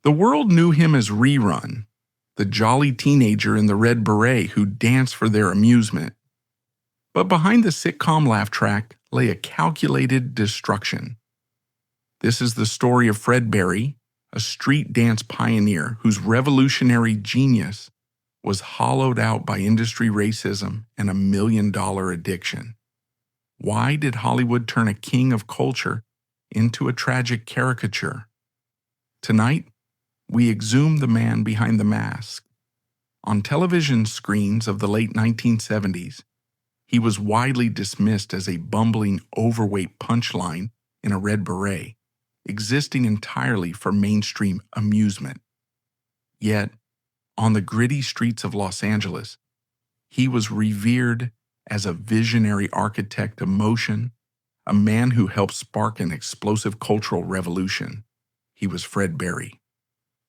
The world knew him as Rerun, the jolly teenager in the red beret who danced for their amusement. But behind the sitcom laugh track lay a calculated destruction. This is the story of Fred Berry, a street dance pioneer whose revolutionary genius was hollowed out by industry racism and a $1 million addiction. Why did Hollywood turn a king of culture into a tragic caricature? Tonight, we exhume the man behind the mask. On television screens of the late 1970s, he was widely dismissed as a bumbling, overweight punchline in a red beret, existing entirely for mainstream amusement. Yet, on the gritty streets of Los Angeles, he was revered as a visionary architect of motion, a man who helped spark an explosive cultural revolution. He was Fred Berry.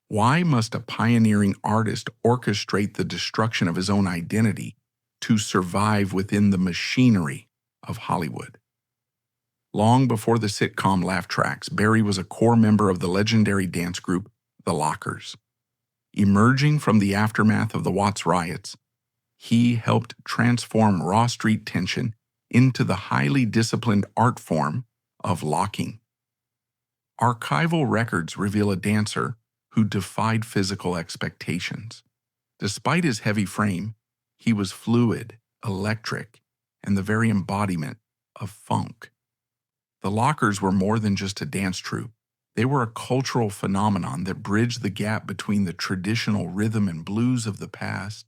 Why must a pioneering artist orchestrate the destruction of his own identity to survive within the machinery of Hollywood? Long before the sitcom laugh tracks, Berry was a core member of the legendary dance group, The Lockers. Emerging from the aftermath of the Watts Riots, he helped transform raw street tension into the highly disciplined art form of locking. Archival records reveal a dancer who defied physical expectations. Despite his heavy frame, he was fluid, electric, and the very embodiment of funk. The Lockers were more than just a dance troupe. They were a cultural phenomenon that bridged the gap between the traditional rhythm and blues of the past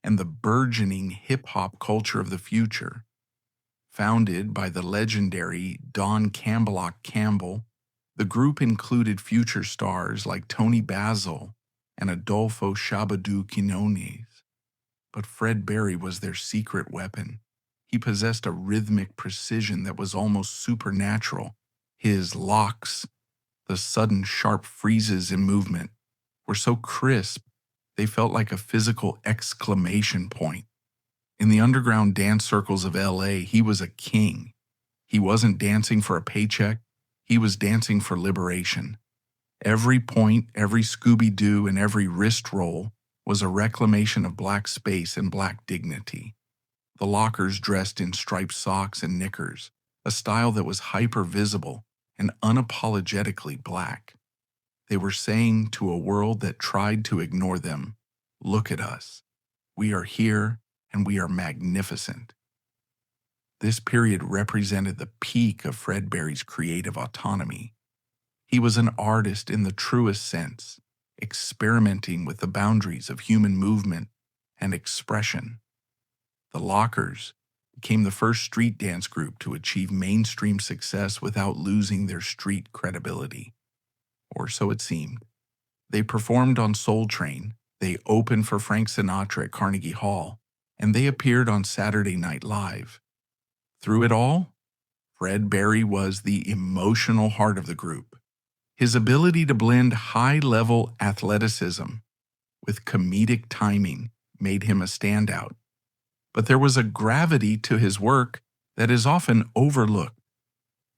and the burgeoning hip-hop culture of the future. Founded by the legendary Don Campbell Campbell, the group included future stars like Tony Basil and Adolfo Shabadoo Quinones. But Fred Berry was their secret weapon. He possessed a rhythmic precision that was almost supernatural. His locks, the sudden sharp freezes in movement, were so crisp they felt like a physical exclamation point. In the underground dance circles of LA, he was a king. He wasn't dancing for a paycheck. He was dancing for liberation. Every point, every Scooby-Doo, and every wrist roll was a reclamation of black space and black dignity. The Lockers dressed in striped socks and knickers, a style that was hyper-visible and unapologetically black. They were saying to a world that tried to ignore them, "Look at us. We are here and we are magnificent." This period represented the peak of Fred Berry's creative autonomy. He was an artist in the truest sense, experimenting with the boundaries of human movement and expression. The Lockers became the first street dance group to achieve mainstream success without losing their street credibility. Or so it seemed. They performed on Soul Train, they opened for Frank Sinatra at Carnegie Hall, and they appeared on Saturday Night Live. Through it all, Fred Berry was the emotional heart of the group. His ability to blend high-level athleticism with comedic timing made him a standout. But there was a gravity to his work that is often overlooked.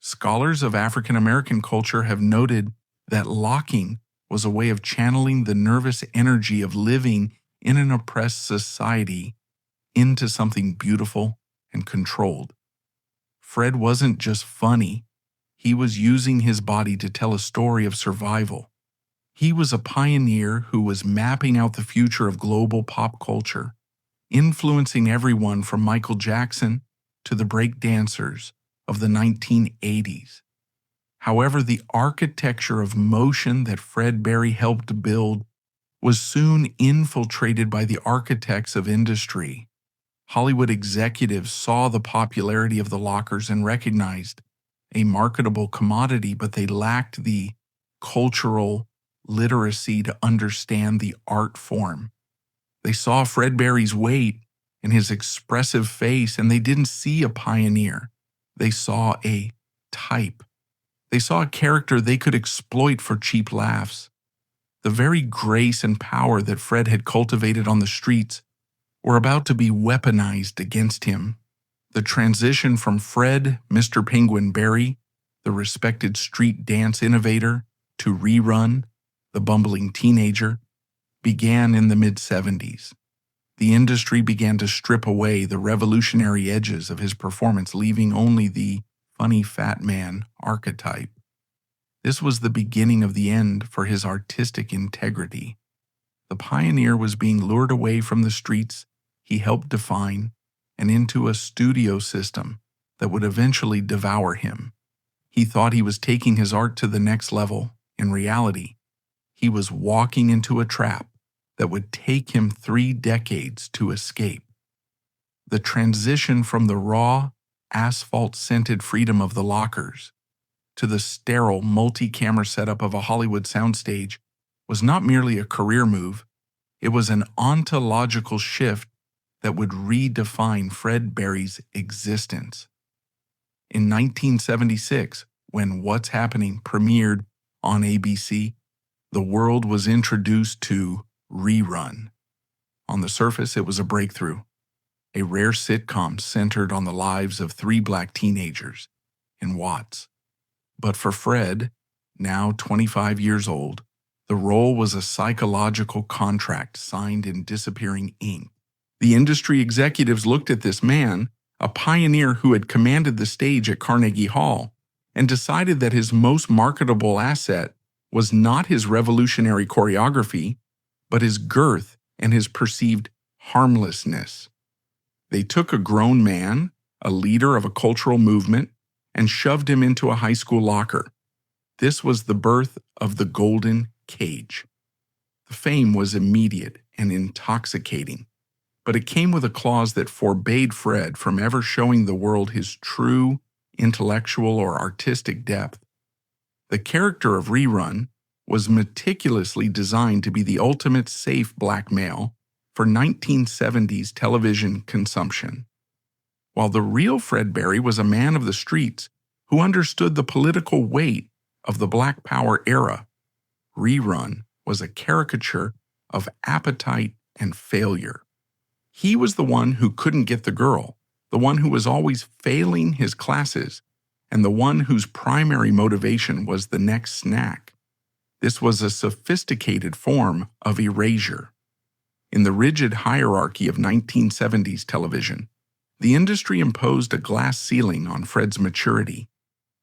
Scholars of African American culture have noted that locking was a way of channeling the nervous energy of living in an oppressed society into something beautiful and controlled. Fred wasn't just funny. He was using his body to tell a story of survival. He was a pioneer who was mapping out the future of global pop culture, influencing everyone from Michael Jackson to the break dancers of the 1980s. However, the architecture of motion that Fred Berry helped build was soon infiltrated by the architects of industry. Hollywood executives saw the popularity of the Lockers and recognized a marketable commodity, but they lacked the cultural literacy to understand the art form. They saw Fred Berry's weight and his expressive face, and they didn't see a pioneer. They saw a type. They saw a character they could exploit for cheap laughs. The very grace and power that Fred had cultivated on the streets were about to be weaponized against him. The transition from Fred, Mr. Penguin Berry, the respected street dance innovator, to Rerun, the bumbling teenager, began in the mid-70s. The industry began to strip away the revolutionary edges of his performance, leaving only the funny fat man archetype. This was the beginning of the end for his artistic integrity. The pioneer was being lured away from the streets he helped define and into a studio system that would eventually devour him. He thought he was taking his art to the next level. In reality, he was walking into a trap that would take him 3 decades to escape. The transition from the raw, asphalt-scented freedom of the lockers to the sterile multi-camera setup of a Hollywood soundstage was not merely a career move, it was an ontological shift that would redefine Fred Berry's existence. In 1976, when What's Happening premiered on ABC, the world was introduced to Rerun. On the surface, it was a breakthrough, a rare sitcom centered on the lives of 3 black teenagers in Watts. But for Fred, now 25 years old, the role was a psychological contract signed in disappearing ink. The industry executives looked at this man, a pioneer who had commanded the stage at Carnegie Hall, and decided that his most marketable asset was not his revolutionary choreography, but his girth and his perceived harmlessness. They took a grown man, a leader of a cultural movement, and shoved him into a high school locker. This was the birth of the Golden Cage. The fame was immediate and intoxicating, but it came with a clause that forbade Fred from ever showing the world his true intellectual or artistic depth. The character of Rerun was meticulously designed to be the ultimate safe black male for 1970s television consumption, while the real Fred Berry was a man of the streets who understood the political weight of the Black Power era. Rerun was a caricature of appetite and failure. He was the one who couldn't get the girl, the one who was always failing his classes, and the one whose primary motivation was the next snack. This was a sophisticated form of erasure. In the rigid hierarchy of 1970s television, the industry imposed a glass ceiling on Fred's maturity.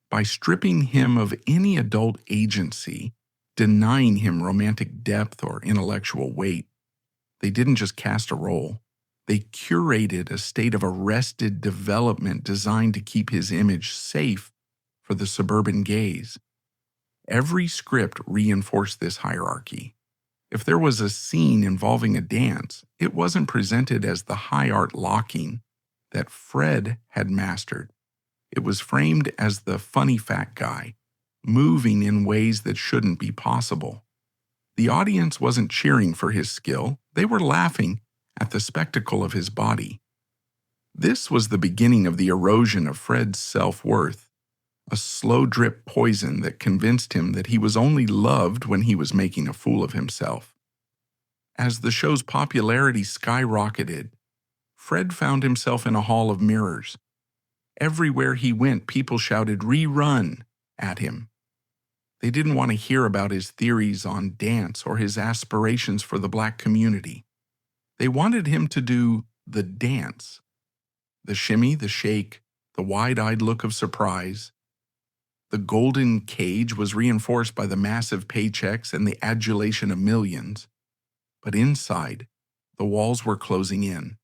By stripping him of any adult agency, denying him romantic depth or intellectual weight, they didn't just cast a role. They curated a state of arrested development designed to keep his image safe for the suburban gaze. Every script reinforced this hierarchy. If there was a scene involving a dance, it wasn't presented as the high art locking that Fred had mastered. It was framed as the funny fat guy, moving in ways that shouldn't be possible. The audience wasn't cheering for his skill, they were laughing at the spectacle of his body. This was the beginning of the erosion of Fred's self-worth, a slow drip poison that convinced him that he was only loved when he was making a fool of himself. As the show's popularity skyrocketed, Fred found himself in a hall of mirrors. Everywhere he went, people shouted "Rerun" at him. They didn't want to hear about his theories on dance or his aspirations for the black community. They wanted him to do the dance. The shimmy, the shake, the wide-eyed look of surprise. The golden cage was reinforced by the massive paychecks and the adulation of millions. But inside, the walls were closing in.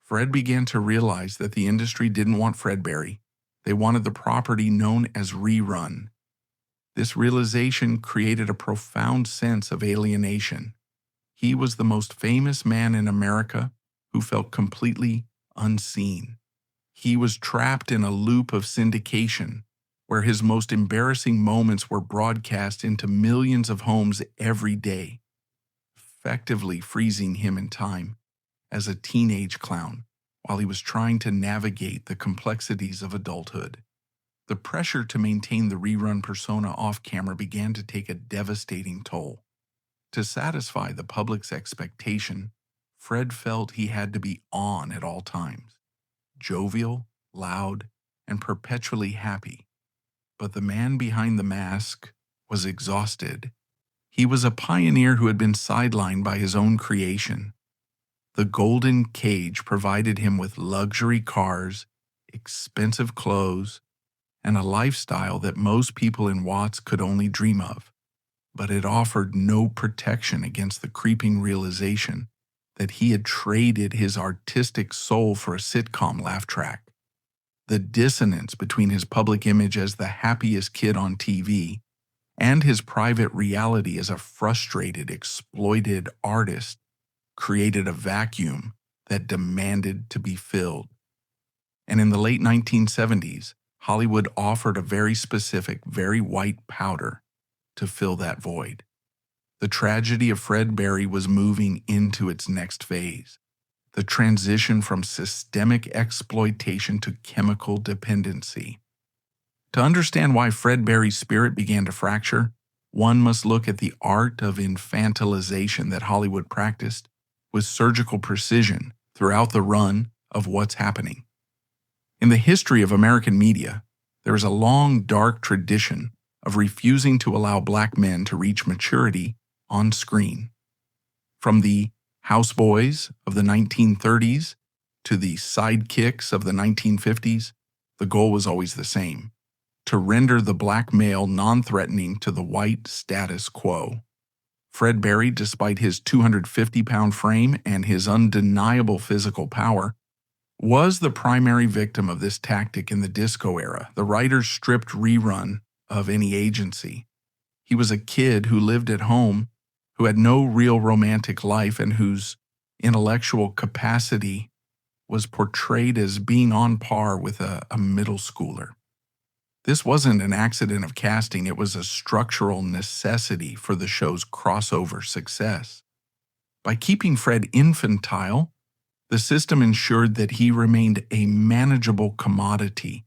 Fred began to realize that the industry didn't want Fred Berry. They wanted the property known as Rerun. This realization created a profound sense of alienation. He was the most famous man in America who felt completely unseen. He was trapped in a loop of syndication, where his most embarrassing moments were broadcast into millions of homes every day, effectively freezing him in time as a teenage clown while he was trying to navigate the complexities of adulthood. The pressure to maintain the Rerun persona off-camera began to take a devastating toll. To satisfy the public's expectation, Fred felt he had to be on at all times, jovial, loud, and perpetually happy. But the man behind the mask was exhausted. He was a pioneer who had been sidelined by his own creation. The golden cage provided him with luxury cars, expensive clothes, and a lifestyle that most people in Watts could only dream of. But it offered no protection against the creeping realization that he had traded his artistic soul for a sitcom laugh track. The dissonance between his public image as the happiest kid on TV and his private reality as a frustrated, exploited artist created a vacuum that demanded to be filled. And in the late 1970s, Hollywood offered a very specific, very white powder to fill that void. The tragedy of Fred Berry was moving into its next phase, the transition from systemic exploitation to chemical dependency. To understand why Fred Berry's spirit began to fracture, one must look at the art of infantilization that Hollywood practiced with surgical precision throughout the run of What's Happening. In the history of American media, there is a long, dark tradition of refusing to allow black men to reach maturity on screen. From the houseboys of the 1930s to the sidekicks of the 1950s, the goal was always the same: to render the black male non-threatening to the white status quo. Fred Berry, despite his 250-pound frame and his undeniable physical power, was the primary victim of this tactic in the disco era. The writers stripped Rerun of any agency. He was a kid who lived at home, who had no real romantic life, and whose intellectual capacity was portrayed as being on par with a middle schooler. This wasn't an accident of casting, it was a structural necessity for the show's crossover success. By keeping Fred infantile, the system ensured that he remained a manageable commodity.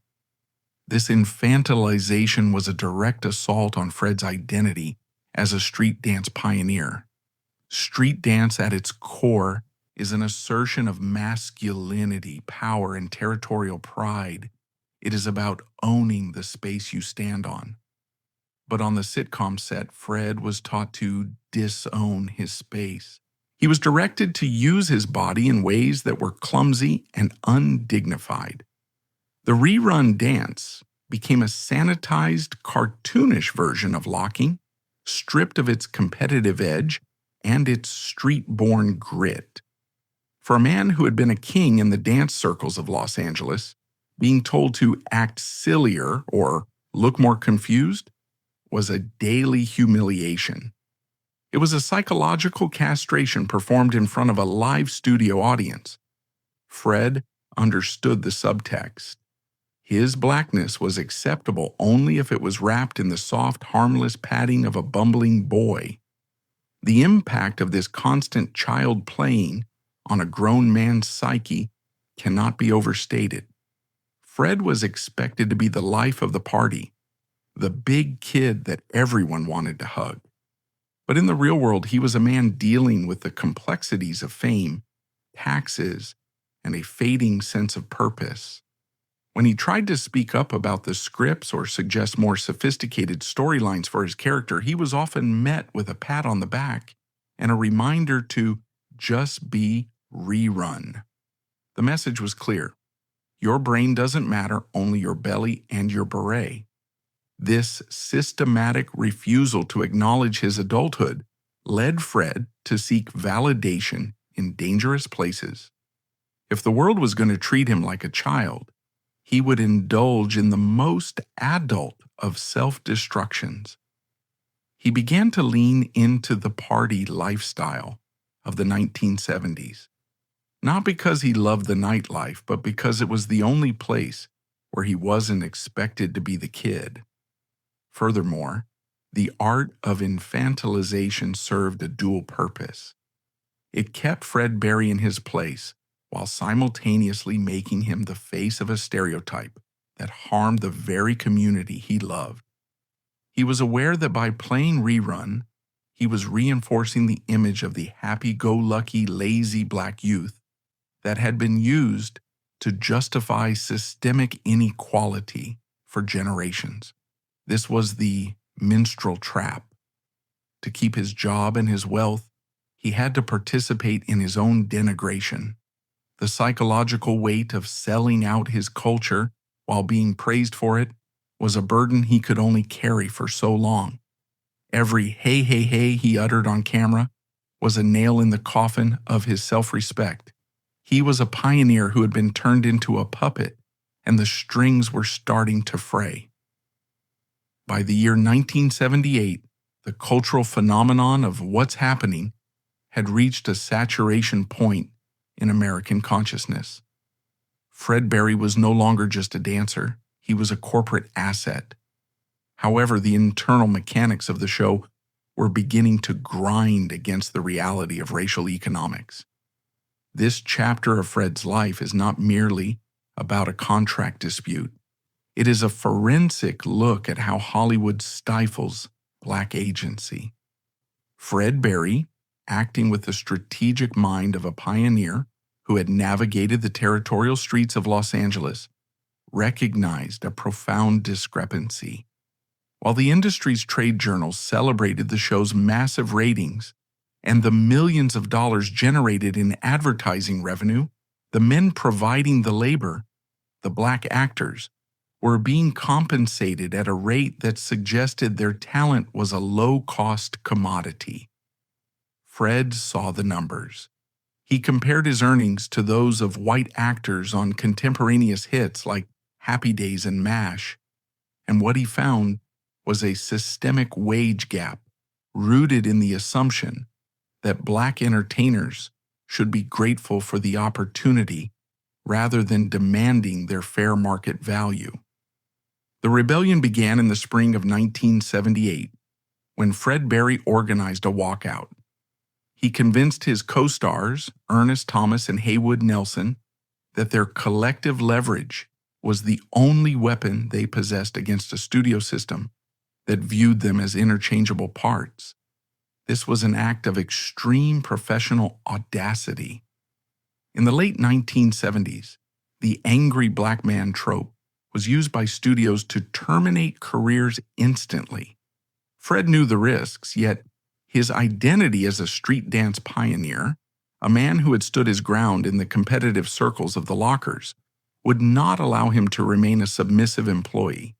This infantilization was a direct assault on Fred's identity as a street dance pioneer. Street dance at its core is an assertion of masculinity, power, and territorial pride. It is about owning the space you stand on. But on the sitcom set, Fred was taught to disown his space. He was directed to use his body in ways that were clumsy and undignified. The Rerun dance became a sanitized, cartoonish version of locking, stripped of its competitive edge and its street-born grit. For a man who had been a king in the dance circles of Los Angeles, being told to act sillier or look more confused was a daily humiliation. It was a psychological castration performed in front of a live studio audience. Fred understood the subtext. His blackness was acceptable only if it was wrapped in the soft, harmless padding of a bumbling boy. The impact of this constant child playing on a grown man's psyche cannot be overstated. Fred was expected to be the life of the party, the big kid that everyone wanted to hug. But in the real world, he was a man dealing with the complexities of fame, taxes, and a fading sense of purpose. When he tried to speak up about the scripts or suggest more sophisticated storylines for his character, he was often met with a pat on the back and a reminder to just be Rerun. The message was clear. Your brain doesn't matter, only your belly and your beret. This systematic refusal to acknowledge his adulthood led Fred to seek validation in dangerous places. If the world was going to treat him like a child, he would indulge in the most adult of self-destructions. He began to lean into the party lifestyle of the 1970s, not because he loved the nightlife, but because it was the only place where he wasn't expected to be the kid. Furthermore, the art of infantilization served a dual purpose. It kept Fred Berry in his place while simultaneously making him the face of a stereotype that harmed the very community he loved. He was aware that by playing Rerun, he was reinforcing the image of the happy-go-lucky, lazy black youth that had been used to justify systemic inequality for generations. This was the minstrel trap. To keep his job and his wealth, he had to participate in his own denigration. The psychological weight of selling out his culture while being praised for it was a burden he could only carry for so long. Every hey, hey, hey he uttered on camera was a nail in the coffin of his self-respect. He was a pioneer who had been turned into a puppet, and the strings were starting to fray. By the year 1978, the cultural phenomenon of what's happening had reached a saturation point in American consciousness. Fred Berry was no longer just a dancer, he was a corporate asset. However, the internal mechanics of the show were beginning to grind against the reality of racial economics. This chapter of Fred's life is not merely about a contract dispute. It is a forensic look at how Hollywood stifles Black agency. Fred Berry, acting with the strategic mind of a pioneer who had navigated the territorial streets of Los Angeles, recognized a profound discrepancy. While the industry's trade journals celebrated the show's massive ratings and the millions of dollars generated in advertising revenue, the men providing the labor, the Black actors, were being compensated at a rate that suggested their talent was a low-cost commodity. Fred saw the numbers. He compared his earnings to those of white actors on contemporaneous hits like Happy Days and MASH, and what he found was a systemic wage gap rooted in the assumption that Black entertainers should be grateful for the opportunity rather than demanding their fair market value. The rebellion began in the spring of 1978 when Fred Berry organized a walkout. He convinced his co-stars, Ernest Thomas and Haywood Nelson, that their collective leverage was the only weapon they possessed against a studio system that viewed them as interchangeable parts. This was an act of extreme professional audacity. In the late 1970s, the angry Black man trope was used by studios to terminate careers instantly. Fred knew the risks, yet his identity as a street dance pioneer, a man who had stood his ground in the competitive circles of the lockers, would not allow him to remain a submissive employee.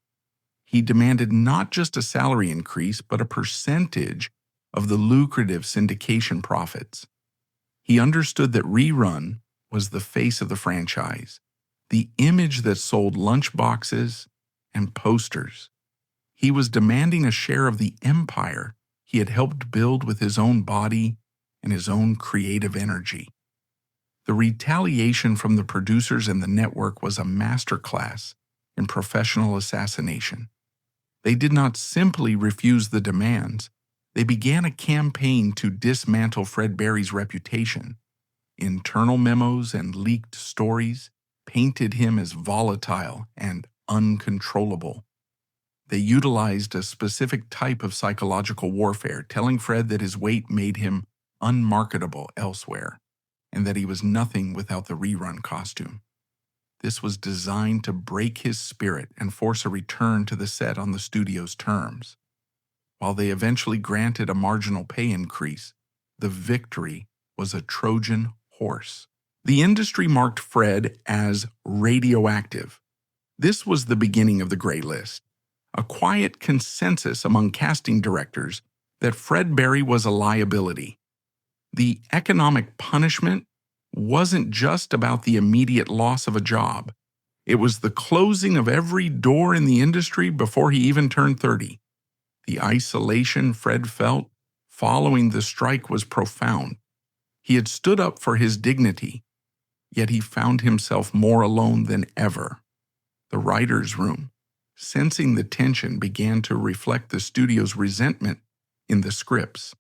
He demanded not just a salary increase, but a percentage of the lucrative syndication profits. He understood that Rerun was the face of the franchise, the image that sold lunchboxes and posters. He was demanding a share of the empire he had helped build with his own body and his own creative energy. The retaliation from the producers and the network was a masterclass in professional assassination. They did not simply refuse the demands. They began a campaign to dismantle Fred Berry's reputation. Internal memos and leaked stories painted him as volatile and uncontrollable. They utilized a specific type of psychological warfare, telling Fred that his weight made him unmarketable elsewhere, and that he was nothing without the Rerun costume. This was designed to break his spirit and force a return to the set on the studio's terms. While they eventually granted a marginal pay increase, the victory was a Trojan horse. The industry marked Fred as radioactive. This was the beginning of the gray list, a quiet consensus among casting directors that Fred Berry was a liability. The economic punishment wasn't just about the immediate loss of a job. It was the closing of every door in the industry before he even turned 30. The isolation Fred felt following the strike was profound. He had stood up for his dignity, yet he found himself more alone than ever. The writer's room, sensing the tension, began to reflect the studio's resentment in the scripts.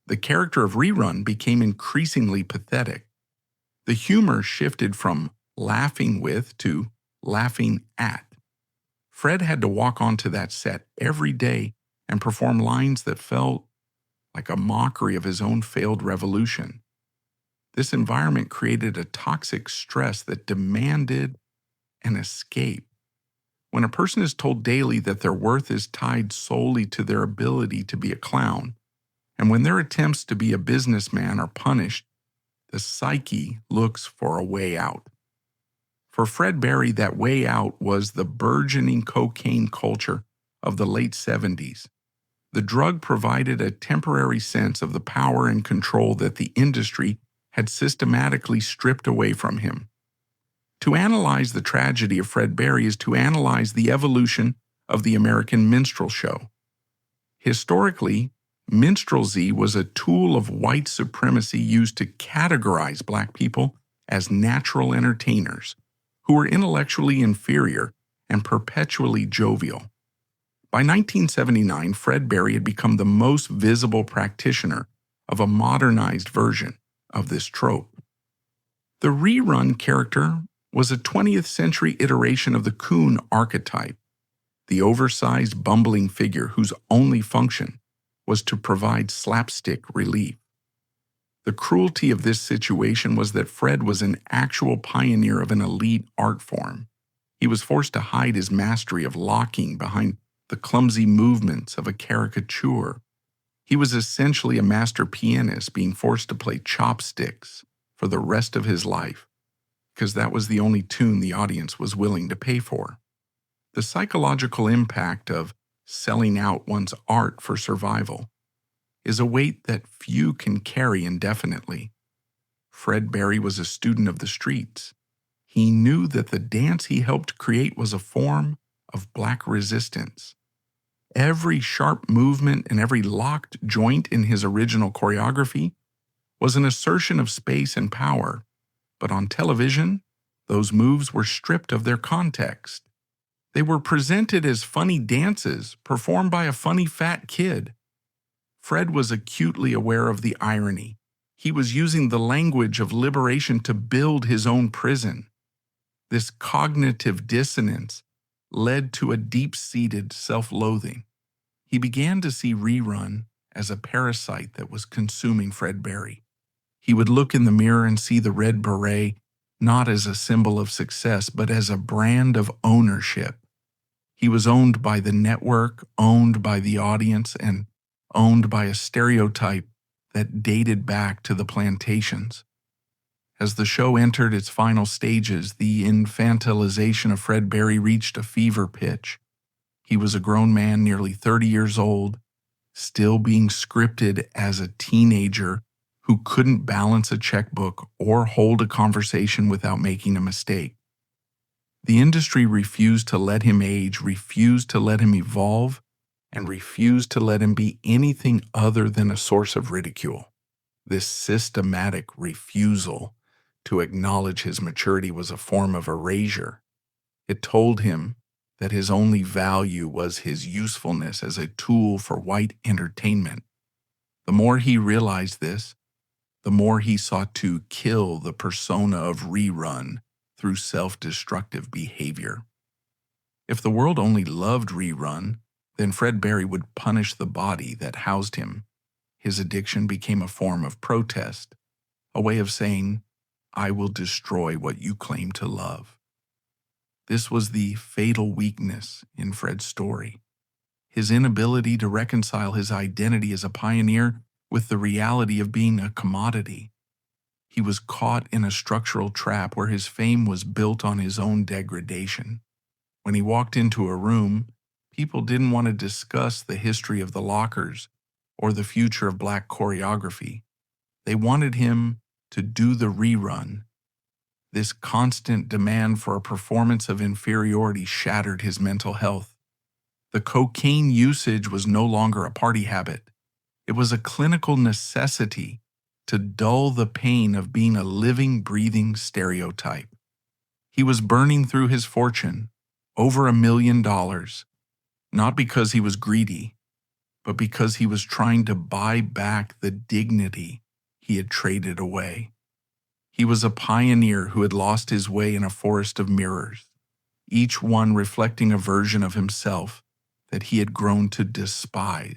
The character of Rerun became increasingly pathetic. The humor shifted from laughing with to laughing at. Fred had to walk onto that set every day and perform lines that felt like a mockery of his own failed revolution. This environment created a toxic stress that demanded an escape. When a person is told daily that their worth is tied solely to their ability to be a clown, And when their attempts to be a businessman are punished, the psyche looks for a way out. For Fred Berry, that way out was the burgeoning cocaine culture of the late 70s. The drug provided a temporary sense of the power and control that the industry had systematically stripped away from him. To analyze the tragedy of Fred Berry is to analyze the evolution of the American minstrel show. Historically, minstrelsy was a tool of white supremacy used to categorize black people as natural entertainers who were intellectually inferior and perpetually jovial. By 1979, Fred Berry had become the most visible practitioner of a modernized version of this trope. The Rerun character was a 20th century iteration of the coon archetype, the oversized, bumbling figure whose only function was to provide slapstick relief. The cruelty of this situation was that Fred was an actual pioneer of an elite art form. He was forced to hide his mastery of locking behind the clumsy movements of a caricature. He was essentially a master pianist being forced to play chopsticks for the rest of his life, because that was the only tune the audience was willing to pay for. The psychological impact of selling out one's art for survival is a weight that few can carry indefinitely. Fred Berry was a student of the streets. He knew that the dance he helped create was a form of black resistance. Every sharp movement and every locked joint in his original choreography was an assertion of space and power, but on television, those moves were stripped of their context. They were presented as funny dances performed by a funny fat kid. Fred was acutely aware of the irony. He was using the language of liberation to build his own prison. This cognitive dissonance led to a deep-seated self-loathing. He began to see Rerun as a parasite that was consuming Fred Berry. He would look in the mirror and see the red beret not as a symbol of success, but as a brand of ownership. He was owned by the network, owned by the audience, and owned by a stereotype that dated back to the plantations. As the show entered its final stages, the infantilization of Fred Berry reached a fever pitch. He was a grown man, nearly 30 years old, still being scripted as a teenager who couldn't balance a checkbook or hold a conversation without making a mistake. The industry refused to let him age, refused to let him evolve, and refused to let him be anything other than a source of ridicule. This systematic refusal to acknowledge his maturity was a form of erasure. It told him that his only value was his usefulness as a tool for white entertainment. The more he realized this, the more he sought to kill the persona of Rerun through self-destructive behavior. If the world only loved Rerun, then Fred Berry would punish the body that housed him. His addiction became a form of protest, a way of saying, I will destroy what you claim to love. This was the fatal weakness in Fred's story. His inability to reconcile his identity as a pioneer with the reality of being a commodity. He was caught in a structural trap where his fame was built on his own degradation. When he walked into a room, people didn't want to discuss the history of the lockers or the future of black choreography. They wanted him to do the Rerun. This constant demand for a performance of inferiority shattered his mental health. The cocaine usage was no longer a party habit. It was a clinical necessity to dull the pain of being a living, breathing stereotype. He was burning through his fortune, over $1 million, not because he was greedy, but because he was trying to buy back the dignity he had traded away. He was a pioneer who had lost his way in a forest of mirrors, each one reflecting a version of himself that he had grown to despise.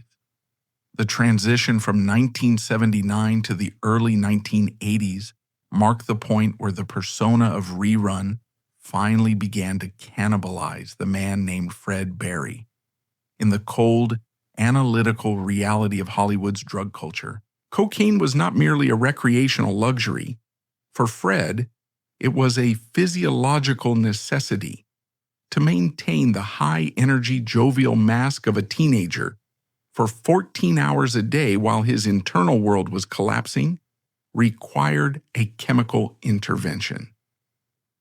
The transition from 1979 to the early 1980s marked the point where the persona of Rerun finally began to cannibalize the man named Fred Berry. In the cold, analytical reality of Hollywood's drug culture. Cocaine was not merely a recreational luxury. For Fred, it was a physiological necessity. To maintain the high-energy, jovial mask of a teenager for 14 hours a day while his internal world was collapsing required a chemical intervention.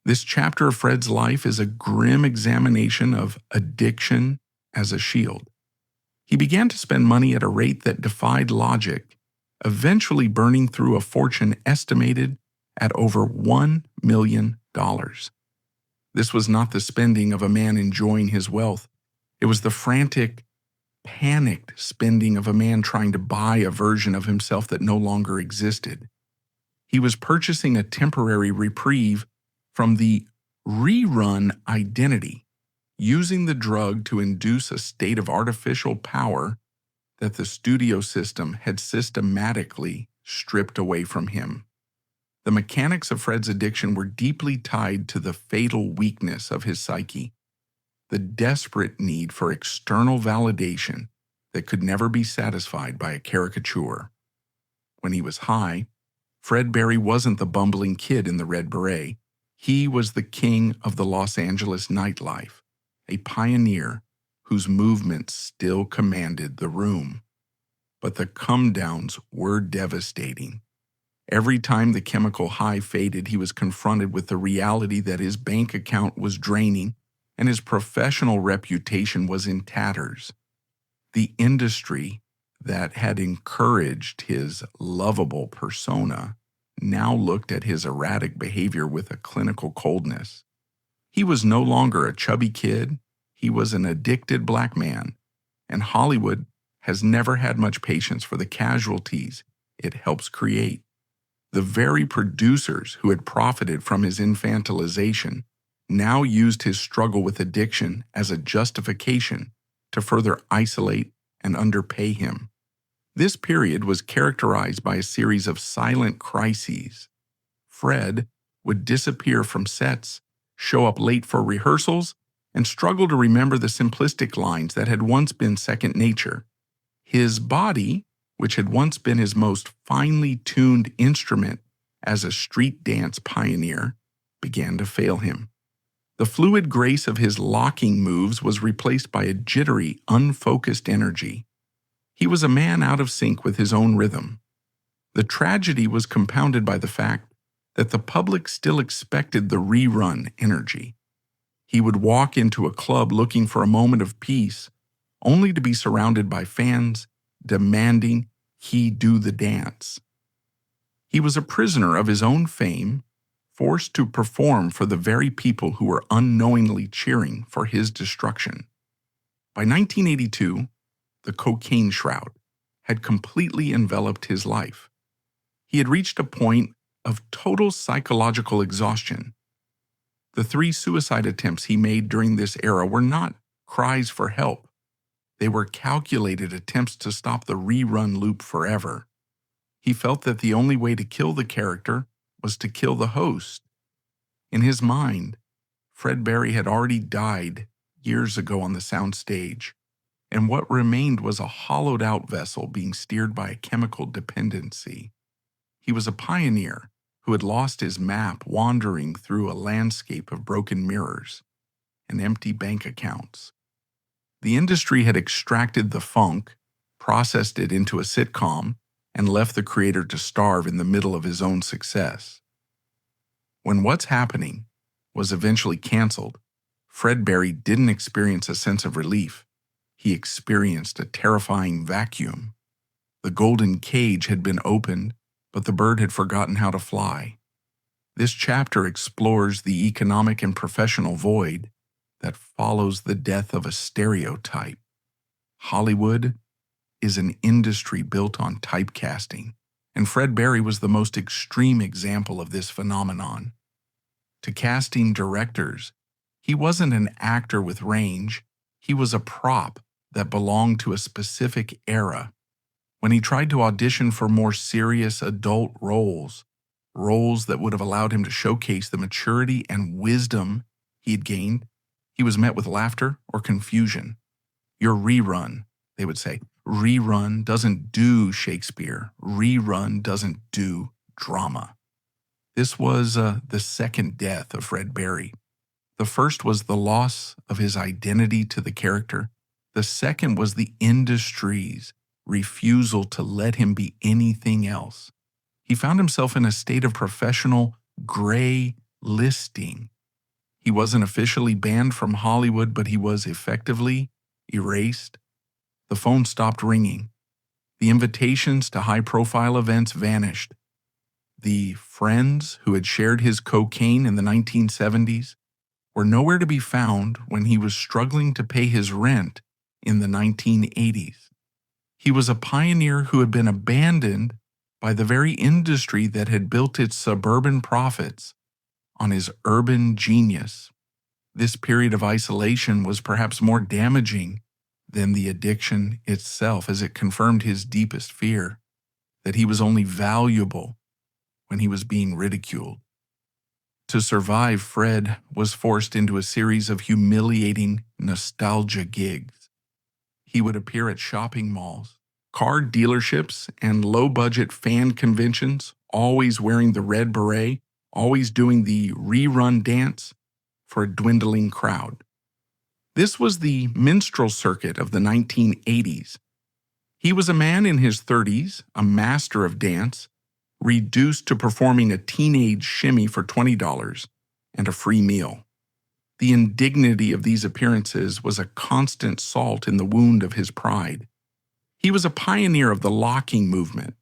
This chapter of Fred's life is a grim examination of addiction as a shield. He began to spend money at a rate that defied logic, eventually burning through a fortune estimated at over $1 million. This was not the spending of a man enjoying his wealth. It was the frantic, panicked spending of a man trying to buy a version of himself that no longer existed. He was purchasing a temporary reprieve from the Rerun identity, using the drug to induce a state of artificial power that the studio system had systematically stripped away from him. The mechanics of Fred's addiction were deeply tied to the fatal weakness of his psyche, the desperate need for external validation that could never be satisfied by a caricature. When he was high, Fred Berry wasn't the bumbling kid in the red beret. He was the king of the Los Angeles nightlife, a pioneer whose movements still commanded the room. But the come-downs were devastating. Every time the chemical high faded, he was confronted with the reality that his bank account was draining and his professional reputation was in tatters. The industry that had encouraged his lovable persona now looked at his erratic behavior with a clinical coldness. He was no longer a chubby kid, he was an addicted black man, and Hollywood has never had much patience for the casualties it helps create. The very producers who had profited from his infantilization now used his struggle with addiction as a justification to further isolate and underpay him. This period was characterized by a series of silent crises. Fred would disappear from sets, show up late for rehearsals, and struggle to remember the simplistic lines that had once been second nature. His body, which had once been his most finely tuned instrument as a street dance pioneer, began to fail him. The fluid grace of his locking moves was replaced by a jittery, unfocused energy. He was a man out of sync with his own rhythm. The tragedy was compounded by the fact that the public still expected the Rerun energy. He would walk into a club looking for a moment of peace, only to be surrounded by fans demanding he do the dance. He was a prisoner of his own fame, forced to perform for the very people who were unknowingly cheering for his destruction. By 1982, the cocaine shroud had completely enveloped his life. He had reached a point of total psychological exhaustion. The 3 suicide attempts he made during this era were not cries for help. They were calculated attempts to stop the Rerun loop forever. He felt that the only way to kill the character was to kill the host. In his mind, Fred Berry had already died years ago on the soundstage, and what remained was a hollowed-out vessel being steered by a chemical dependency. He was a pioneer who had lost his map wandering through a landscape of broken mirrors and empty bank accounts. The industry had extracted the funk, processed it into a sitcom, and left the creator to starve in the middle of his own success. When What's Happening was eventually canceled, Fred Berry didn't experience a sense of relief. He experienced a terrifying vacuum. The golden cage had been opened, but the bird had forgotten how to fly. This chapter explores the economic and professional void that follows the death of a stereotype. Hollywood is an industry built on typecasting, and Fred Berry was the most extreme example of this phenomenon. To casting directors, he wasn't an actor with range, he was a prop that belonged to a specific era. When he tried to audition for more serious adult roles that would have allowed him to showcase the maturity and wisdom he had gained, he was met with laughter or confusion. "Your Rerun," they would say. Rerun doesn't do Shakespeare. Rerun doesn't do drama. This was the second death of Fred Berry. The first was the loss of his identity to the character. The second was the industry's refusal to let him be anything else. He found himself in a state of professional gray listing. He wasn't officially banned from Hollywood, but he was effectively erased. The phone stopped ringing. The invitations to high-profile events vanished. The friends who had shared his cocaine in the 1970s were nowhere to be found when he was struggling to pay his rent in the 1980s. He was a pioneer who had been abandoned by the very industry that had built its suburban profits on his urban genius. This period of isolation was perhaps more damaging than the addiction itself, as it confirmed his deepest fear, that he was only valuable when he was being ridiculed. To survive, Fred was forced into a series of humiliating nostalgia gigs. He would appear at shopping malls, car dealerships, and low-budget fan conventions, always wearing the red beret, always doing the rerun dance for a dwindling crowd. This was the minstrel circuit of the 1980s. He was a man in his 30s, a master of dance, reduced to performing a teenage shimmy for $20 and a free meal. The indignity of these appearances was a constant salt in the wound of his pride. He was a pioneer of the locking movement,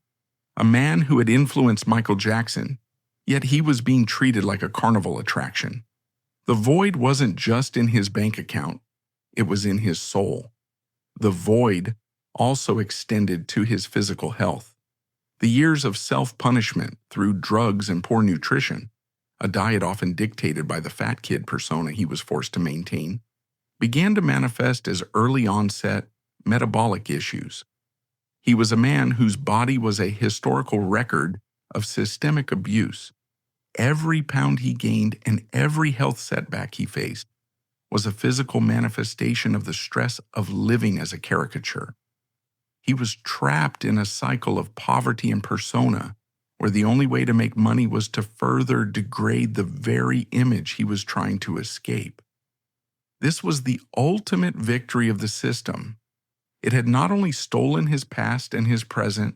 a man who had influenced Michael Jackson, yet he was being treated like a carnival attraction. The void wasn't just in his bank account, it was in his soul. The void also extended to his physical health. The years of self-punishment through drugs and poor nutrition, a diet often dictated by the fat kid persona he was forced to maintain, began to manifest as early-onset metabolic issues. He was a man whose body was a historical record of systemic abuse. Every pound he gained and every health setback he faced was a physical manifestation of the stress of living as a caricature. He was trapped in a cycle of poverty and persona, where the only way to make money was to further degrade the very image he was trying to escape. This was the ultimate victory of the system. It had not only stolen his past and his present,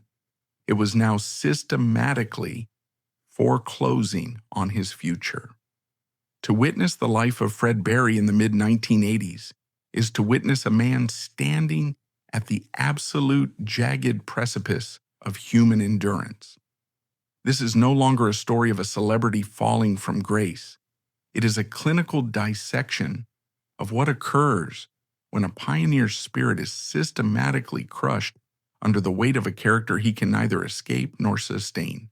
it was now systematically foreclosing on his future. To witness the life of Fred Berry in the mid-1980s is to witness a man standing at the absolute jagged precipice of human endurance. This is no longer a story of a celebrity falling from grace. It is a clinical dissection of what occurs when a pioneer's spirit is systematically crushed under the weight of a character he can neither escape nor sustain.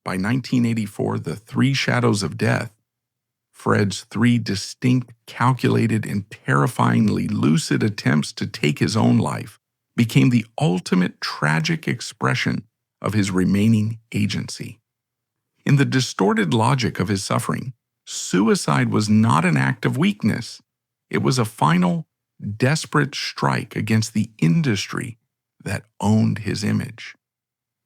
By 1984, the three shadows of death, Fred's three distinct, calculated, and terrifyingly lucid attempts to take his own life, became the ultimate tragic expression of his remaining agency. In the distorted logic of his suffering, suicide was not an act of weakness. It was a final, desperate strike against the industry that owned his image.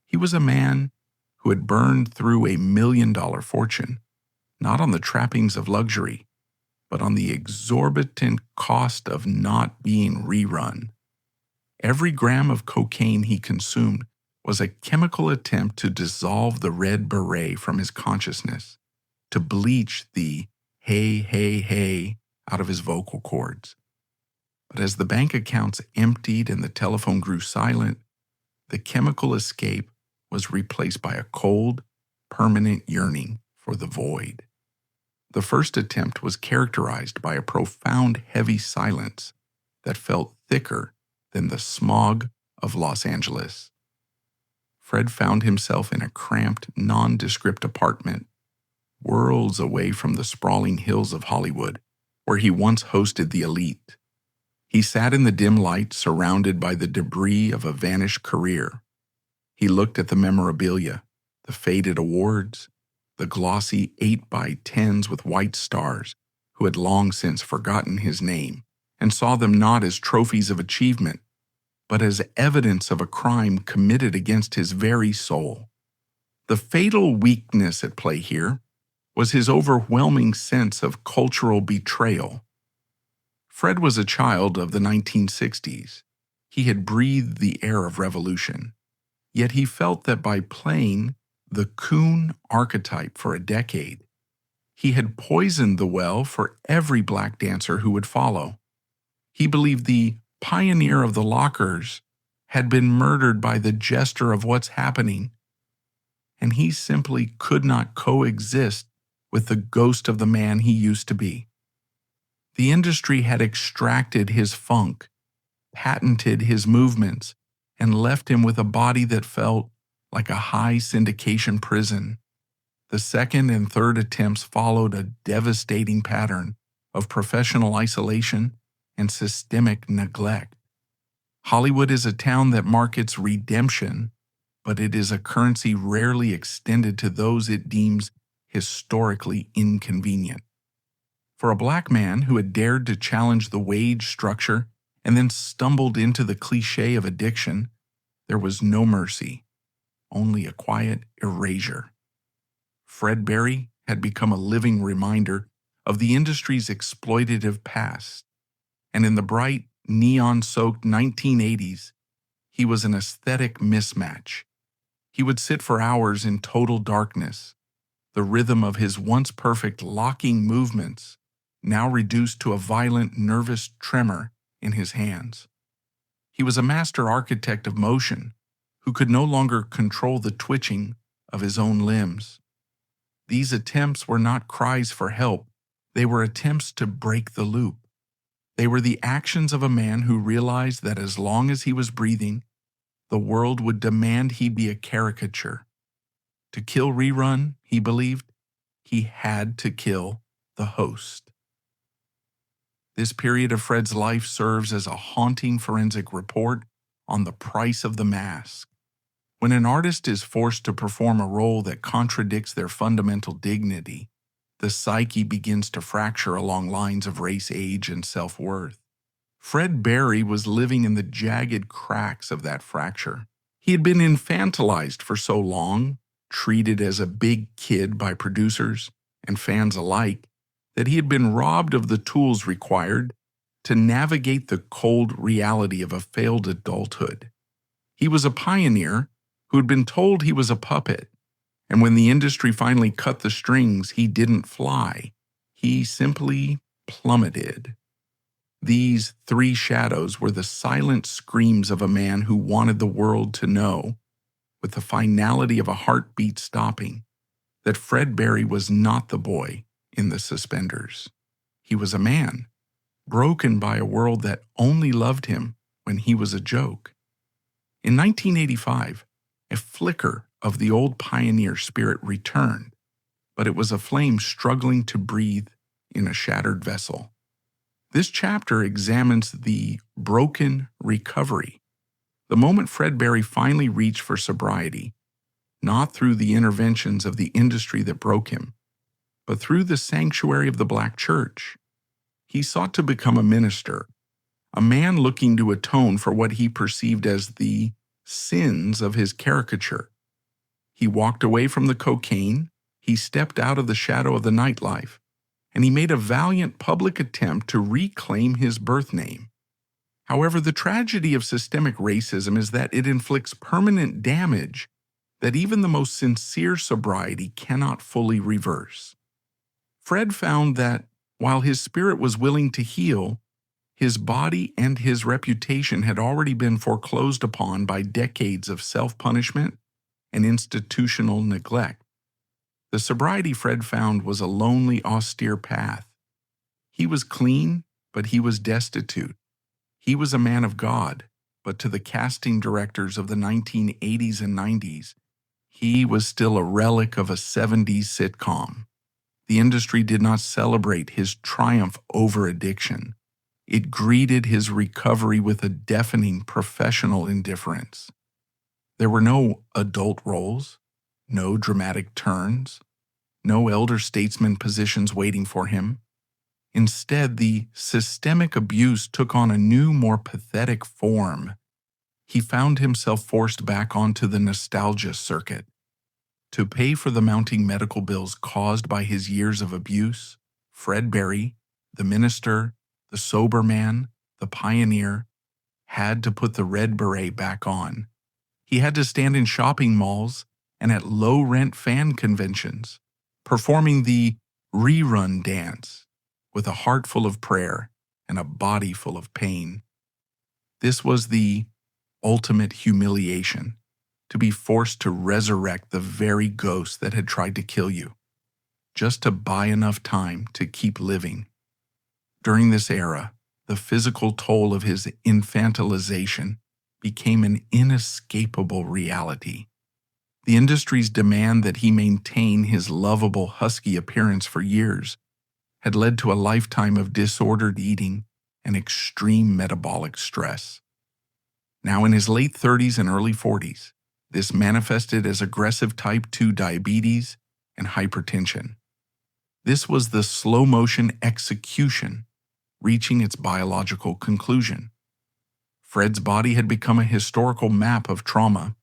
He was a man who had burned through $1 million fortune, not on the trappings of luxury, but on the exorbitant cost of not being rerun. Every gram of cocaine he consumed was a chemical attempt to dissolve the red beret from his consciousness, to bleach the hey, hey, hey out of his vocal cords. But as the bank accounts emptied and the telephone grew silent, the chemical escape was replaced by a cold, permanent yearning for the void. The first attempt was characterized by a profound, heavy silence that felt thicker than the smog of Los Angeles. Fred found himself in a cramped, nondescript apartment, worlds away from the sprawling hills of Hollywood, where he once hosted the elite. He sat in the dim light, surrounded by the debris of a vanished career. He looked at the memorabilia, the faded awards, the glossy 8x10s with white stars, who had long since forgotten his name, and saw them not as trophies of achievement, but as evidence of a crime committed against his very soul. The fatal weakness at play here was his overwhelming sense of cultural betrayal. Fred was a child of the 1960s. He had breathed the air of revolution. Yet he felt that by playing the coon archetype for a decade, he had poisoned the well for every black dancer who would follow. He believed the pioneer of the lockers had been murdered by the jester of what's happening, and he simply could not coexist with the ghost of the man he used to be. The industry had extracted his funk, patented his movements, and left him with a body that felt like a high syndication prison. The second and third attempts followed a devastating pattern of professional isolation and systemic neglect. Hollywood is a town that markets redemption, but it is a currency rarely extended to those it deems historically inconvenient. For a black man who had dared to challenge the wage structure and then stumbled into the cliché of addiction, there was no mercy, only a quiet erasure. Fred Berry had become a living reminder of the industry's exploitative past, and in the bright, neon-soaked 1980s, he was an aesthetic mismatch. He would sit for hours in total darkness, the rhythm of his once perfect locking movements now reduced to a violent, nervous tremor in his hands. He was a master architect of motion who could no longer control the twitching of his own limbs. These attempts were not cries for help. They were attempts to break the loop. They were the actions of a man who realized that as long as he was breathing, the world would demand he be a caricature. To kill Rerun, he believed, he had to kill the host. This period of Fred's life serves as a haunting forensic report on the price of the mask. When an artist is forced to perform a role that contradicts their fundamental dignity, the psyche begins to fracture along lines of race, age, and self-worth. Fred Berry was living in the jagged cracks of that fracture. He had been infantilized for so long, treated as a big kid by producers and fans alike, that he had been robbed of the tools required to navigate the cold reality of a failed adulthood. He was a pioneer who had been told he was a puppet, and when the industry finally cut the strings, he didn't fly. He simply plummeted. These three shadows were the silent screams of a man who wanted the world to know, with the finality of a heartbeat stopping, that Fred Berry was not the boy in the suspenders. He was a man, broken by a world that only loved him when he was a joke. In 1985, a flicker of the old pioneer spirit returned, but it was a flame struggling to breathe in a shattered vessel. This chapter examines the broken recovery, the moment Fred Berry finally reached for sobriety, not through the interventions of the industry that broke him, but through the sanctuary of the Black church. He sought to become a minister, a man looking to atone for what he perceived as the sins of his caricature. He walked away from the cocaine, he stepped out of the shadow of the nightlife, and he made a valiant public attempt to reclaim his birth name. However, the tragedy of systemic racism is that it inflicts permanent damage that even the most sincere sobriety cannot fully reverse. Fred found that while his spirit was willing to heal, his body and his reputation had already been foreclosed upon by decades of self-punishment and institutional neglect. The sobriety Fred found was a lonely, austere path. He was clean, but he was destitute. He was a man of God, but to the casting directors of the 1980s and 90s, he was still a relic of a 70s sitcom. The industry did not celebrate his triumph over addiction. It greeted his recovery with a deafening professional indifference. There were no adult roles, no dramatic turns, no elder statesman positions waiting for him. Instead, the systemic abuse took on a new, more pathetic form. he found himself forced back onto the nostalgia circuit. To pay for the mounting medical bills caused by his years of abuse, Fred Berry, the minister, the sober man, the pioneer, had to put the red beret back on. He had to stand in shopping malls and at low-rent fan conventions, performing the Rerun dance with a heart full of prayer and a body full of pain. This was the ultimate humiliation, to be forced to resurrect the very ghost that had tried to kill you, just to buy enough time to keep living. During this era, the physical toll of his infantilization became an inescapable reality. The industry's demand that he maintain his lovable husky appearance for years had led to a lifetime of disordered eating and extreme metabolic stress. Now in his late 30s and early 40s, this manifested as aggressive type 2 diabetes and hypertension. This was the slow-motion execution reaching its biological conclusion. Fred's body had become a historical map of trauma.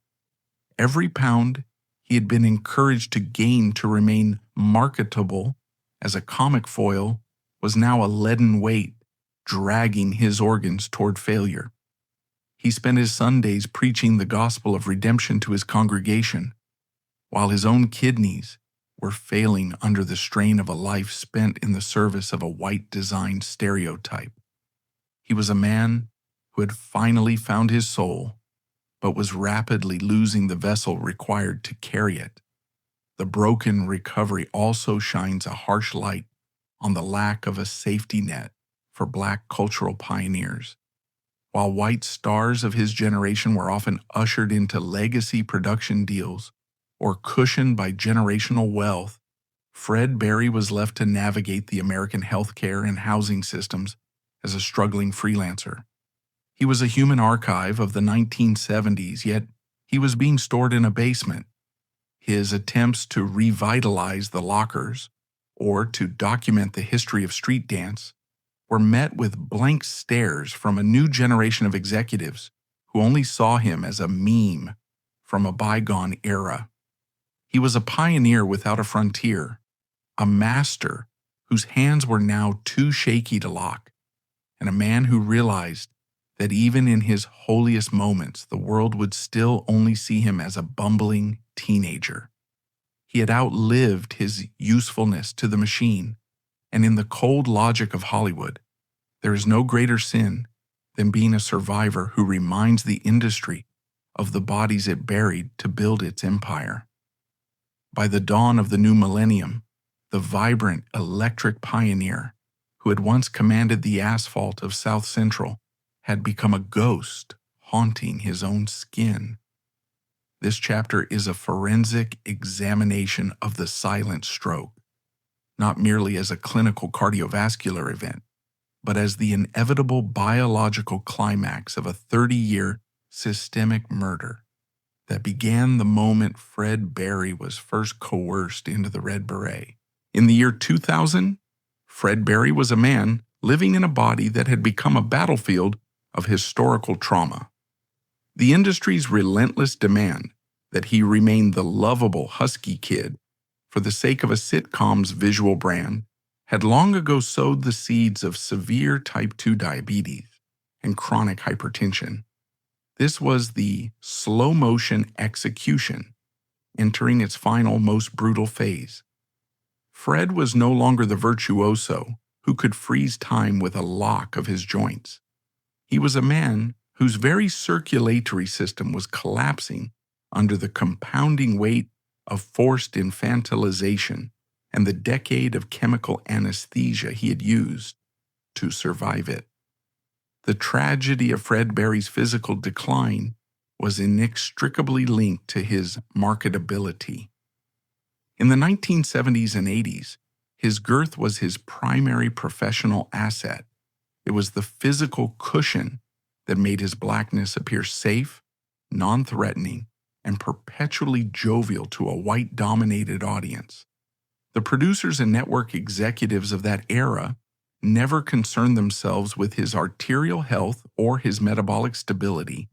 Every pound he had been encouraged to gain to remain marketable as a comic foil was now a leaden weight, dragging his organs toward failure. He spent his Sundays preaching the gospel of redemption to his congregation, while his own kidneys were failing under the strain of a life spent in the service of a white-designed stereotype. He was a man who had finally found his soul, but was rapidly losing the vessel required to carry it. The broken recovery also shines a harsh light on the lack of a safety net for Black cultural pioneers. While white stars of his generation were often ushered into legacy production deals or cushioned by generational wealth, Fred Berry was left to navigate the American healthcare and housing systems as a struggling freelancer. He was a human archive of the 1970s, yet he was being stored in a basement. His attempts to revitalize the lockers or to document the history of street dance were met with blank stares from a new generation of executives who only saw him as a meme from a bygone era. He was a pioneer without a frontier, a master whose hands were now too shaky to lock, and a man who realized that even in his holiest moments, the world would still only see him as a bumbling teenager. He had outlived his usefulness to the machine, and in the cold logic of Hollywood, there is no greater sin than being a survivor who reminds the industry of the bodies it buried to build its empire. By the dawn of the new millennium, the vibrant, electric pioneer who had once commanded the asphalt of South Central had become a ghost haunting his own skin. This chapter is a forensic examination of the silent stroke, not merely as a clinical cardiovascular event, but as the inevitable biological climax of a 30-year systemic murder that began the moment Fred Berry was first coerced into the Red Beret. In the year 2000, Fred Berry was a man living in a body that had become a battlefield of historical trauma. The industry's relentless demand that he remain the lovable husky kid for the sake of a sitcom's visual brand had long ago sowed the seeds of severe type 2 diabetes and chronic hypertension. This was the slow-motion execution, entering its final, most brutal phase. Fred was no longer the virtuoso who could freeze time with a lock of his joints. He was a man whose very circulatory system was collapsing under the compounding weight of forced infantilization and the decade of chemical anesthesia he had used to survive it. The tragedy of Fred Berry's physical decline was inextricably linked to his marketability. In the 1970s and 80s, his girth was his primary professional asset. It was the physical cushion that made his blackness appear safe, non-threatening, and perpetually jovial to a white-dominated audience. The producers and network executives of that era never concerned themselves with his arterial health or his metabolic stability.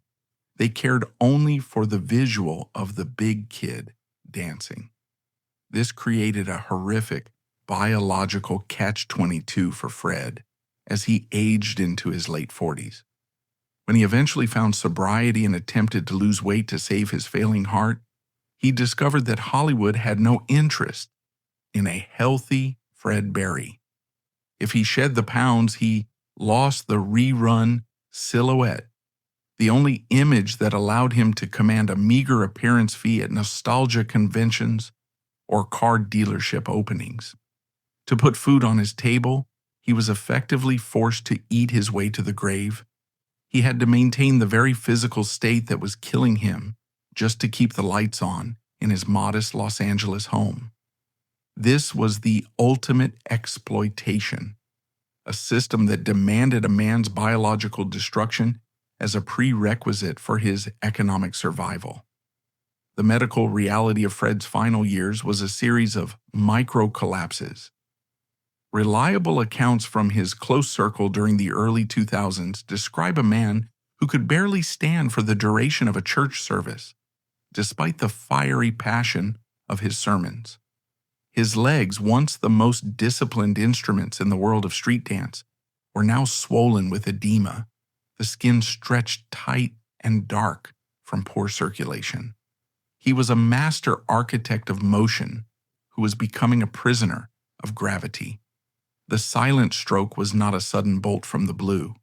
They cared only for the visual of the big kid dancing. This created a horrific biological catch-22 for Fred as he aged into his late 40s. When he eventually found sobriety and attempted to lose weight to save his failing heart, he discovered that Hollywood had no interest in a healthy Fred Berry. If he shed the pounds, he lost the Rerun silhouette, the only image that allowed him to command a meager appearance fee at nostalgia conventions or car dealership openings. To put food on his table, he was effectively forced to eat his way to the grave. He had to maintain the very physical state that was killing him just to keep the lights on in his modest Los Angeles home. This was the ultimate exploitation, a system that demanded a man's biological destruction as a prerequisite for his economic survival. The medical reality of Fred's final years was a series of micro-collapses. Reliable accounts from his close circle during the early 2000s describe a man who could barely stand for the duration of a church service, despite the fiery passion of his sermons. His legs, once the most disciplined instruments in the world of street dance, were now swollen with edema, the skin stretched tight and dark from poor circulation. He was a master architect of motion who was becoming a prisoner of gravity. The silent stroke was not a sudden bolt from the blue.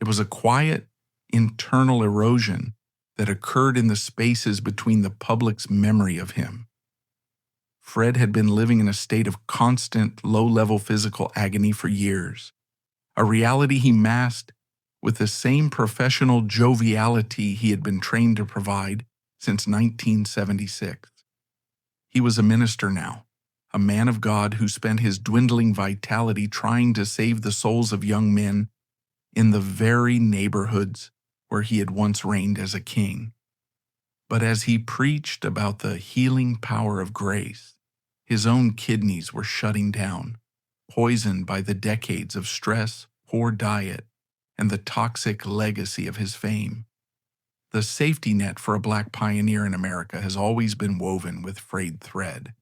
It was a quiet, internal erosion that occurred in the spaces between the public's memory of him. Fred had been living in a state of constant, low-level physical agony for years, a reality he masked with the same professional joviality he had been trained to provide since 1976. He was a minister now, a man of God who spent his dwindling vitality trying to save the souls of young men in the very neighborhoods where he had once reigned as a king. But as he preached about the healing power of grace, his own kidneys were shutting down, poisoned by the decades of stress, poor diet, and the toxic legacy of his fame. The safety net for a black pioneer in America has always been woven with frayed thread.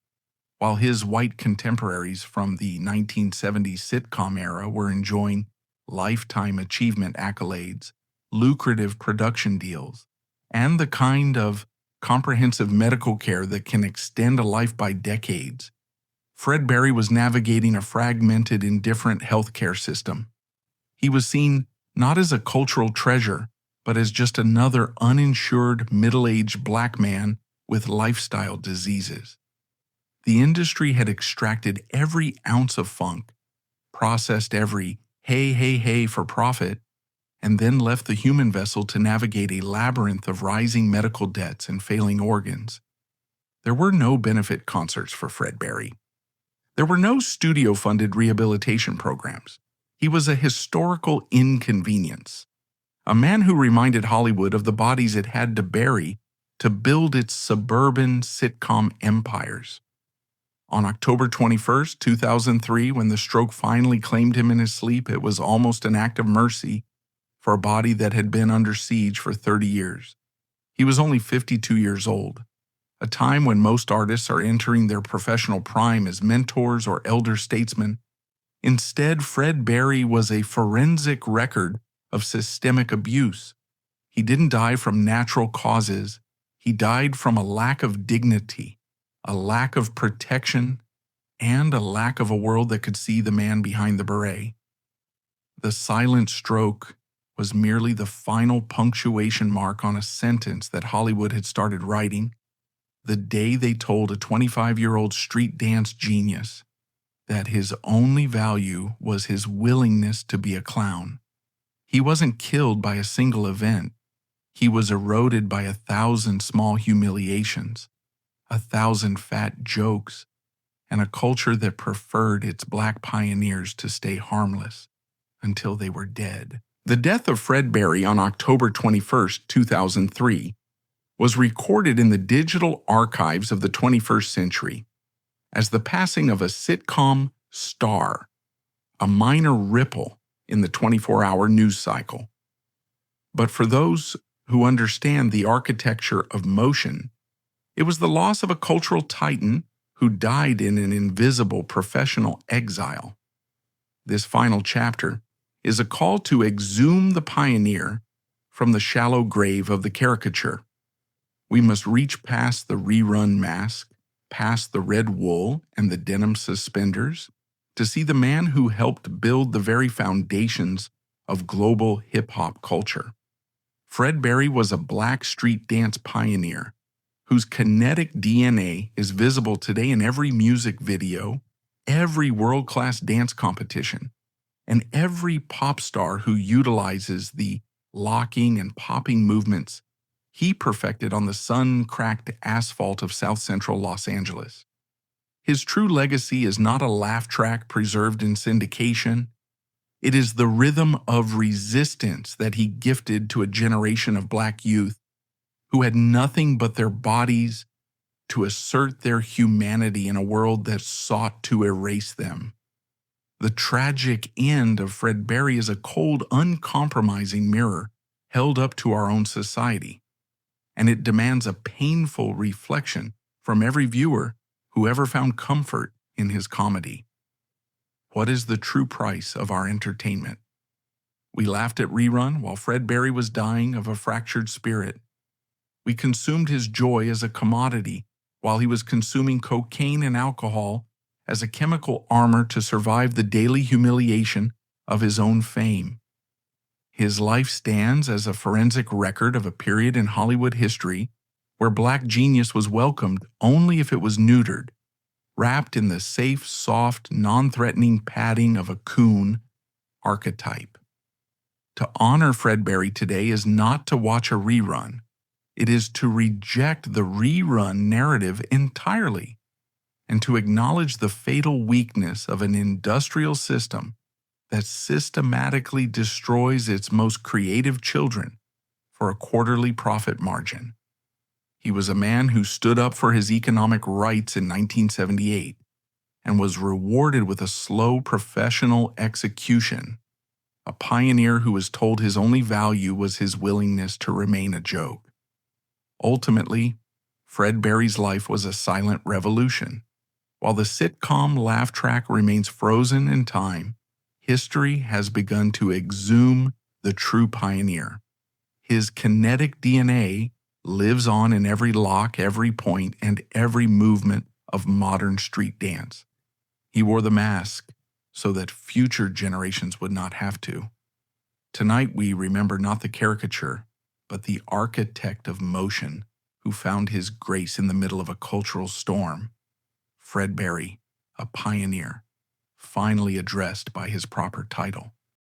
While his white contemporaries from the 1970s sitcom era were enjoying lifetime achievement accolades, lucrative production deals, and the kind of comprehensive medical care that can extend a life by decades, Fred Berry was navigating a fragmented, indifferent healthcare system. He was seen not as a cultural treasure, but as just another uninsured, middle-aged black man with lifestyle diseases. The industry had extracted every ounce of funk, processed every hey, hey, hey for profit, and then left the human vessel to navigate a labyrinth of rising medical debts and failing organs. There were no benefit concerts for Fred Berry. There were no studio-funded rehabilitation programs. He was a historical inconvenience, a man who reminded Hollywood of the bodies it had to bury to build its suburban sitcom empires. On October 21, 2003, when the stroke finally claimed him in his sleep, it was almost an act of mercy for a body that had been under siege for 30 years. He was only 52 years old, a time when most artists are entering their professional prime as mentors or elder statesmen. Instead, Fred Berry was a forensic record of systemic abuse. He didn't die from natural causes. He died from a lack of dignity, a lack of protection, and a lack of a world that could see the man behind the beret. The silent stroke was merely the final punctuation mark on a sentence that Hollywood had started writing the day they told a 25-year-old street dance genius that his only value was his willingness to be a clown. He wasn't killed by a single event. He was eroded by 1,000 small humiliations, 1,000 fat jokes, and a culture that preferred its black pioneers to stay harmless until they were dead. The death of Fred Berry on October 21, 2003, was recorded in the digital archives of the 21st century as the passing of a sitcom star, a minor ripple in the 24-hour news cycle. But for those who understand the architecture of motion. It was the loss of a cultural titan who died in an invisible professional exile. This final chapter is a call to exhume the pioneer from the shallow grave of the caricature. We must reach past the rerun mask, past the red wool and the denim suspenders, to see the man who helped build the very foundations of global hip-hop culture. Fred Berry was a black street dance pioneer whose kinetic DNA is visible today in every music video, every world-class dance competition, and every pop star who utilizes the locking and popping movements he perfected on the sun-cracked asphalt of South Central Los Angeles. His true legacy is not a laugh track preserved in syndication. It is the rhythm of resistance that he gifted to a generation of black youth who had nothing but their bodies to assert their humanity in a world that sought to erase them. The tragic end of Fred Berry is a cold, uncompromising mirror held up to our own society, and it demands a painful reflection from every viewer who ever found comfort in his comedy. What is the true price of our entertainment? We laughed at Rerun while Fred Berry was dying of a fractured spirit. We consumed his joy as a commodity while he was consuming cocaine and alcohol as a chemical armor to survive the daily humiliation of his own fame. His life stands as a forensic record of a period in Hollywood history where black genius was welcomed only if it was neutered, wrapped in the safe, soft, non-threatening padding of a coon archetype. To honor Fred Berry today is not to watch a rerun. It is to reject the rerun narrative entirely and to acknowledge the fatal weakness of an industrial system that systematically destroys its most creative children for a quarterly profit margin. He was a man who stood up for his economic rights in 1978 and was rewarded with a slow professional execution, a pioneer who was told his only value was his willingness to remain a joke. Ultimately, Fred Berry's life was a silent revolution. While the sitcom laugh track remains frozen in time, history has begun to exhume the true pioneer. His kinetic DNA lives on in every lock, every point, and every movement of modern street dance. He wore the mask so that future generations would not have to. Tonight we remember not the caricature, but the architect of motion who found his grace in the middle of a cultural storm. Fred Berry, a pioneer, finally addressed by his proper title.